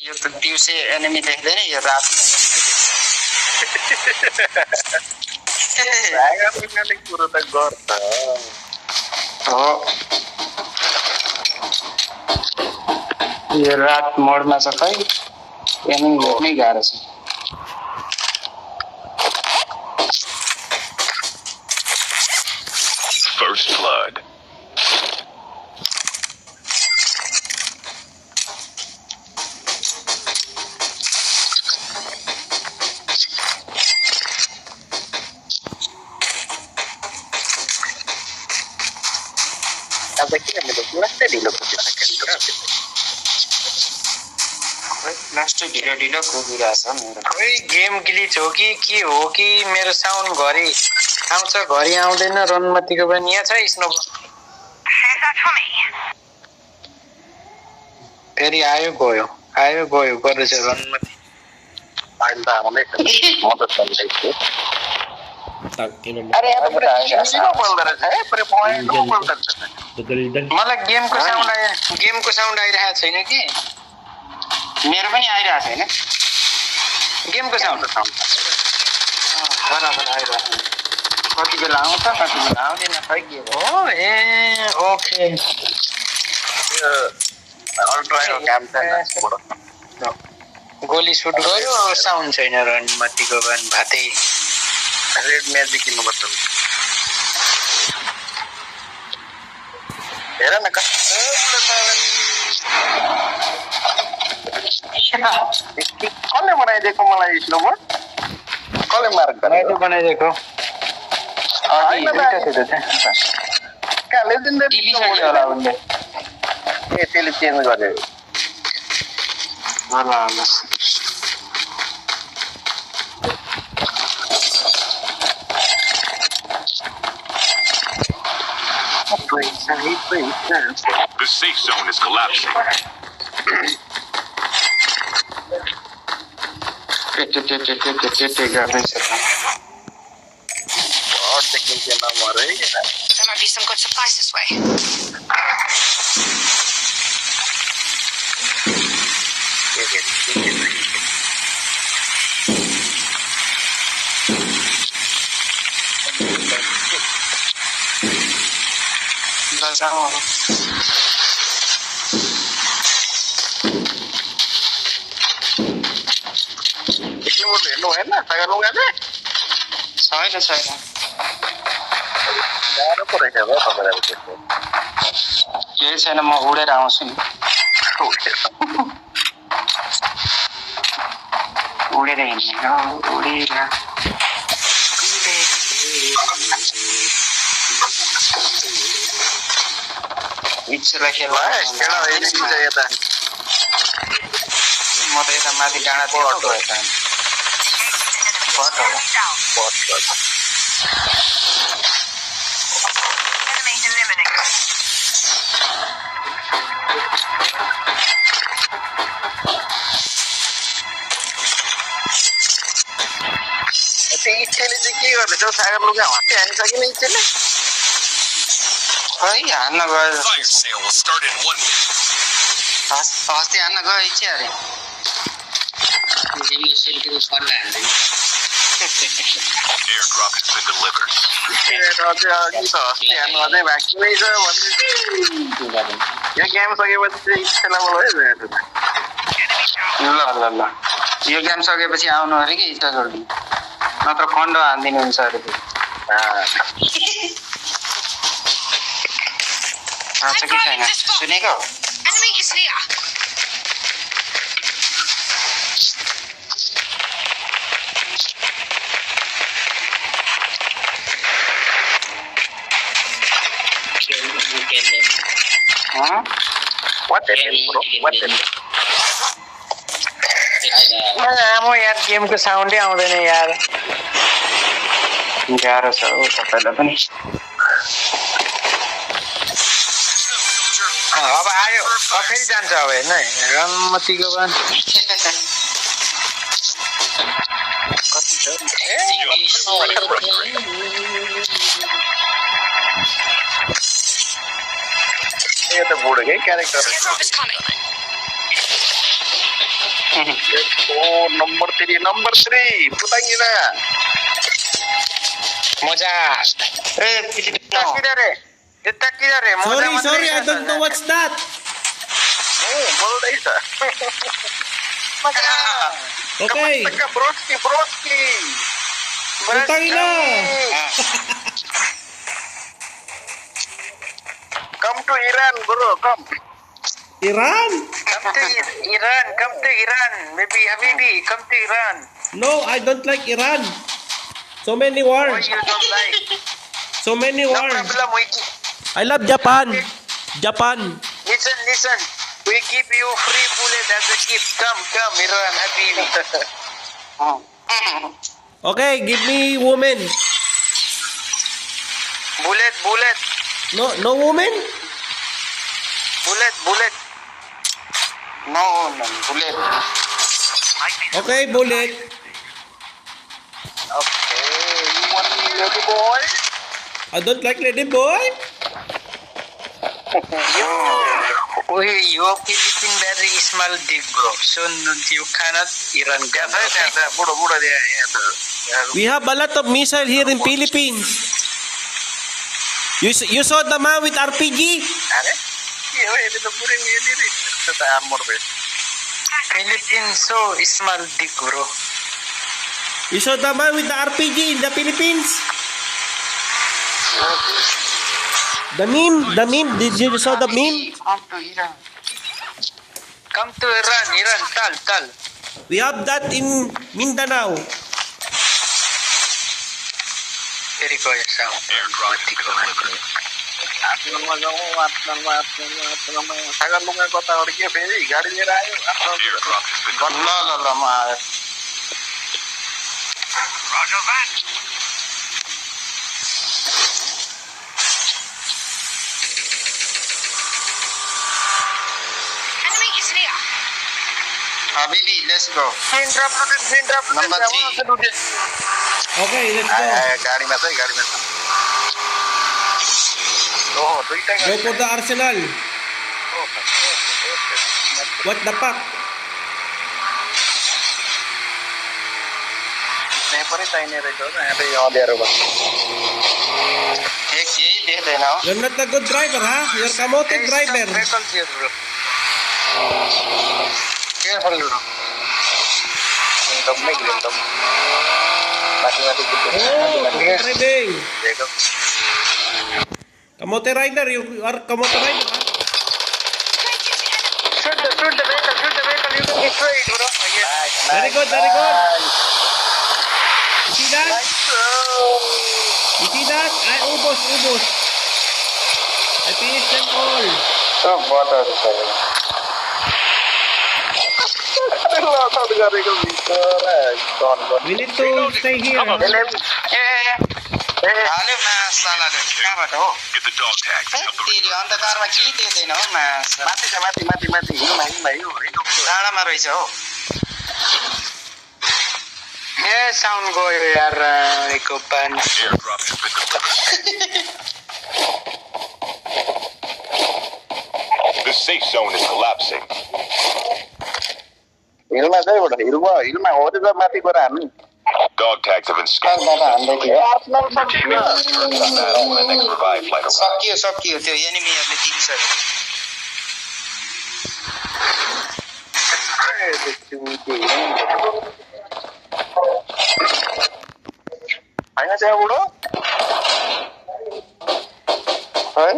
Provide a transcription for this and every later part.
यो त दिउँसै एनिमी देख्दैन यो रातमा भागरले कुरो त गर्छ हो यो रात मोडमा छ खै एनिमी भेट्नै गाह्रो छ First blood. अब किन मेरो लास्टै ढिलो पुगिसकेको लास्टै ढिलो कुदिरहेछ मेरो खै गेम ग्लिच हो कि के हो कि मेरो साउन्ड घरि आउँछ घरि आउँदैन रनमतीको पनि यहाँ छ स्नोको फेरि आयो गयो गरेछ रनमती अहिले त आउँदैछ म त चल्दैछु अरे मलाई गेमको साउन्ड आइरहेको छैन कि मेरो पनि आइरहेको छैन गेमको साउन्ड बराबर आइरहेको कति बेला आउँछ कति बेला आउँदैन खै के हो ए ओके गोली सुट गर्यो साउन्ड छैन रनमतीको पनि भातै रेड म्याजिक किन्नुपर्छ हेर न कसले बनाइदिएको मलाई स्नोबोर्ड कसले मार्क मैले बनाइदिएको कहाँ लेजेन्डरी होला उनले ए त्यसले चेन्ज गर्यो होला The safe zone is collapsing. There might be some good supplies this way. हेर्नु भएन सागर लुगा चाहिँ छैन गाह्रो पो रहेछ तपाईँलाई केही छैन म उडेर आउँछु नि उडेर हिँड्ने हो उडेर इच्छालाई खेल्नु म त यता माथि डाँडा इच्छाले चाहिँ के गर्दैछ सागर लुगा हट्टे हानिन्छ कि नै इच्छाले खै हान्न गयो अस्ति हान्न गयो इच्छा अरे Airdrop has been delivered. यो गेम सकेपछि इच्छालाई बोलायो ल यो गेम सकेपछि आउनु अरे कि इच्छा जोड्नु नत्र खण्ड हानिदिनु हुन्छ अरे थाहा छ कि छैन सुनेको आमो यार गेमको साउन्डै आउँदैन यार गाह्रो छ हो तपाईँलाई पनि अब आयो फेरि जान्छ अब हेर्न रनमतीको पनि यो त बुढोकै क्यारेक्टर Oh, nomor 3. Putangina. मजा ए पछि जुत्ता किधर है मजा Sorry, I don't know what's that. Oh, बोल्दैछ. Okay. Teka, broski. Putang ina. Come to Iran, bro. Come. Iran? come to Iran maybe Habibi come to Iran No, I don't like Iran. So many why wars. you don't like So many no wars. problem I love Japan. Japan. listen we give you free bullet as a gift come Iran Habibi Okay, give me woman. bullet No woman? bullet No, bullet. Okay, bullet. Okay, you want me, lady boy? I don't like lady boy. you Philippine very small dick bro so you cannot Iran gun okay? Budak-budak dia. We have a lot of missile here in Philippines. You saw the man with RPG? Are? Iya, ini tuh puring dia diri. Serta armor be. Philippines so small dick bro You saw the man with the RPG in the Philippines? The meme. Did you saw the meme? Come to Iran. come to Iran tal We have that in Mindanao. very good sound Airdrop has been delivered. Sagar lunga kota orang फेरि गाडी लिएर आयो. Airdrop has been ल ल ल म आएर Roger that. Enemy is near. Habibi, let's go. Pin drop. Number 3. Okay, let's go. गाडीमा छ. Oh, दुईटा Go for the Arsenal. What the fuck? स्नेपरै चाहिने रहेछ हो यहाँ त यो अँध्यारो भयो. एक यही देख्दैन हो. You're not a good driver, huh? You're a kamote driver. vehicle here bro careful bro एकदमै एकदम माथि कुद्दै Oh, kamote driving. देखो. Kamote rider. You are kamote rider, huh? shoot the vehicle you can destroy it bro yes Very good. You see that? You see that? I ubos. I finished them all. So बटहरू छ. लसाड गरेको भित्र turn गर्नु. We need to stay here. हाल्यो मासालाले. कहाँबाट हो? Get the dog tags. है, तेरि अन्धकारमा केही देख्दैन हो मासा. माथि छ माथि हिँड्नु डाँडामा रहेछ हो. ए साउन्ड गयो यार एको पानी Airdrop has been delivered. The safe zone is collapsing. हिलमा चाहिँ एउटा हिलमा हो त्यो माथि गएर हान्नु. Dog tags have been scanned. कारबाट हान्दै थियो. On that when the next revive flight arrives. सकियो त्यो एनिमीहरूले दिन्छ. होइन चाहिँ बुढो है.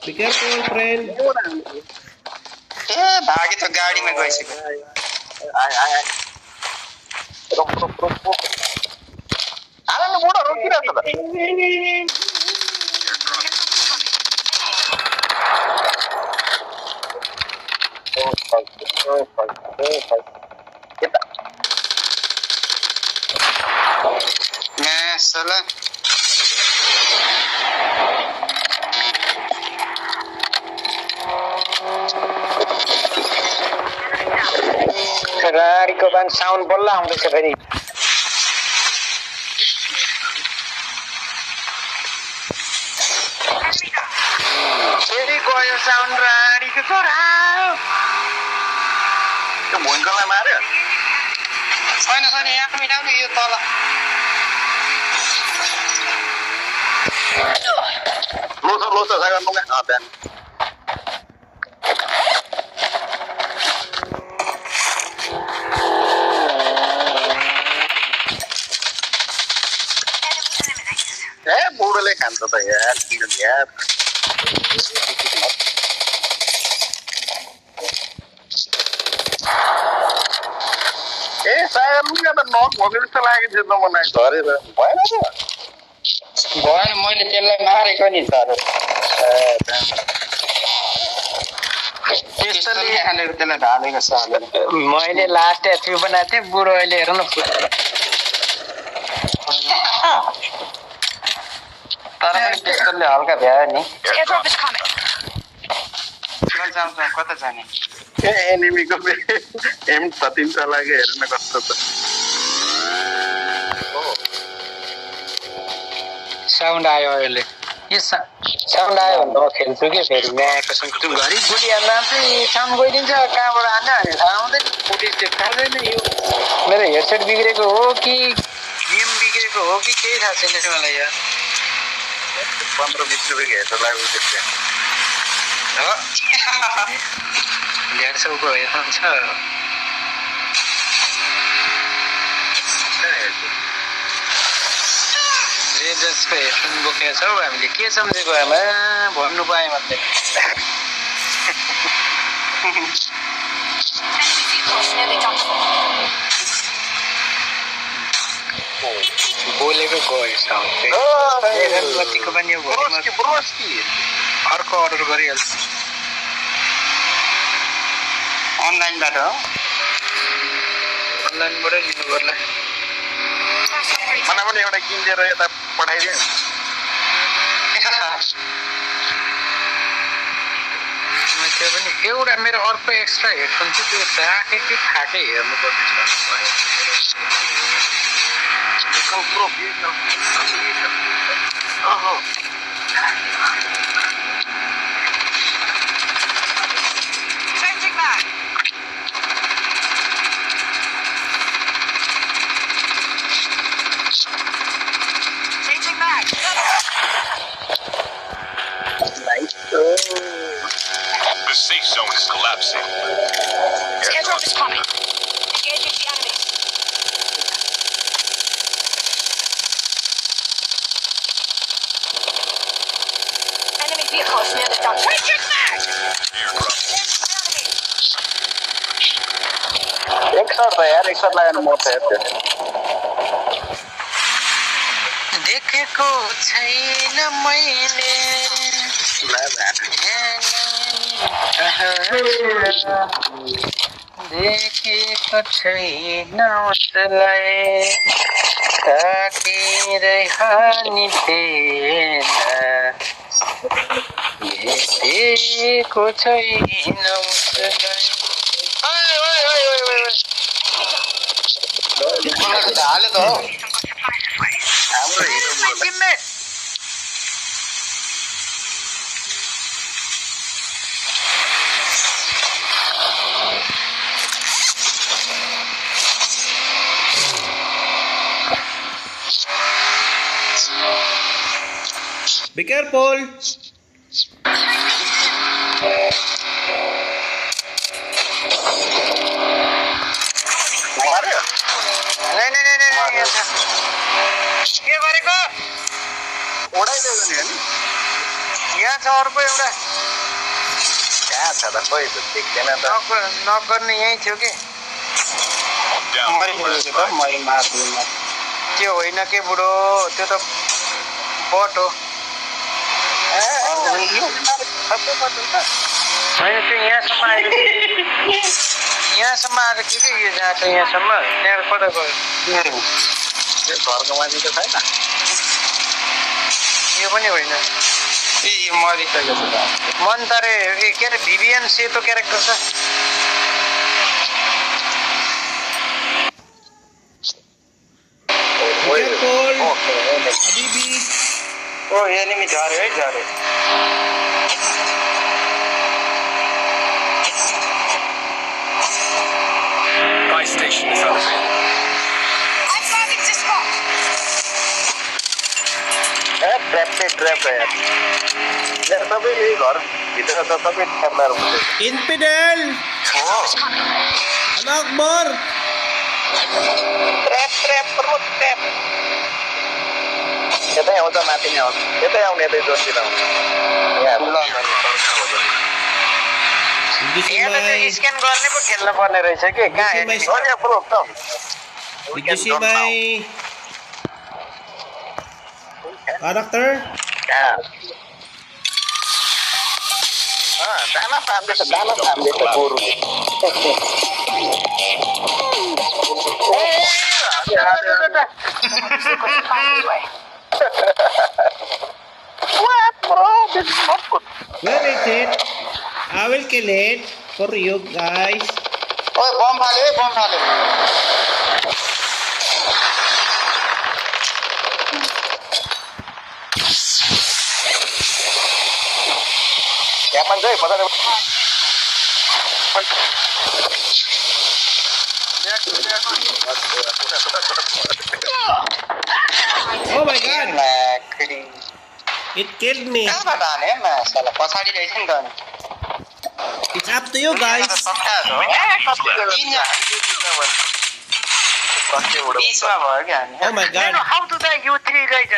Be careful, friend. ए भागे त गाडीमा गइसक्यो. आय रोक हाल न बुढो रोकिरहेको त. यता मासाला. गाडीको बान साउन्ड बल्ल आउँदैछ फेरि फेरि गयो साउन्ड गाडीको छोरा भुइँकोलाई मार्यो छैन छैन यहाँ पनि मिलाउने यो तल लोछ सागर मुगा बिहान बुढोले खान्छ त यार किन यार सागर मुगा त नक भएको जस्तो लाग्यो जित्नु मन झरेर भएन त भएन मैले त्यसलाई मारेको नि सर त्यस्तोले हालेर त्यसलाई ढालेको छ मैले लास्ट एचपी बनाएको थिएँ बुढो अहिले हेर न तर पनि पिस्तोलले हल्का भ्यायो नि The airdrop is coming. कता जाने एनिमीको M13 चलाएको हेर्न कस्तो छ साउन्ड आयो अहिले यो साउन्ड आयो भने त म खेल्छु कि फेरि म्याएको त्यो घरि गोली हाल्दा चाहिँ साउन्ड गइदिन्छ कहाँबाट हाल्ने भने थाहा आउँदैन फुटेज त्यो थाहा छैन यो मेरो हेडसेट बिग्रेको हो कि गेम बिग्रेको हो कि केही थाहा छैन मलाई यार 15-20 रुपियाँको हेर्छ लाग्यो त्यस्तै 150 को हेर्नु छ रेजर्सको हेडफोन बोकेको छौ हामीले के सम्झेको आमा भन्नु पाएँ मात्रै बोलेको गयो साउन्ड कतिको पनि यो अर्को अर्डर गरिहाल्छु अनलाइनबाट हो अनलाइनबाटै लिनु पर्ला मलाई पनि एउटा किनेर यता पठाइदियो त्यो पनि एउटा मेरो अर्को एक्स्ट्रा हेडफोन थियो त्यो राखेँ कि थाकै हेर्नु पर्ने Changing back. Changing back. The safe zone is collapsing. The airdrop is coming. Engaging the enemy. Enemy vehicles near the dump. Changing back. एक शॉट था यार एक शॉट लगाने मौत है देखेको छैन मैले देखेको छैन उसलाई ताकेरै हानिदेन देखेको छैन उसलाई हाले त हो हाम्रो हिरो बोले Be careful. मार्यो के गरेको उडाइदियो नि हैन यहाँ छ अर्को एउटा कहाँ छ त खोइ त देख्दैन त नगर्ने यहीँ थियो कि Down मैले बोलेको त मैले मार्दिनँ त्यो होइन के बुढो त्यो त बट हो होइन त्यो यहाँसम्म आएको यहाँसम्म आएको थियो कि यो जहाँ छ यहाँसम्म त्यहाँ कता गयो घरको मान्छे त छैन यो पनि होइन यो मरिसकेको छ मन तारे के अरे भिभिएन सेतो क्यारेक्टर छ Be careful. Habibi. ओ एनिमी झर्यो है झर्यो station is elevated. I'm driving to spot. Trap यार सबै यही घर भित्र त सबै ट्र्यापलाहरू हुन्छ Infidel! Allah Akbar! Trap trap यतै आउँछ माथि नै आउँछ यतै आउने यतै जोरतिर आउँछ यहाँ त स्क्यान गर्ने पो खेल्न पर्ने रहेछ कि कहाँ Did you see my character? दाना फाल्दैछ गोरुले Where is it? I will kill it for you guys. ओए बम फाल्यो यहाँ पनि चाहिँ पछाडि Oh my god! It killed me. कहाँबाट हाने माछालाई पछाडि रहेछ नि त It's up to you guys. बिचमा भयो क्या Oh my god. How to the you 3 रहेछ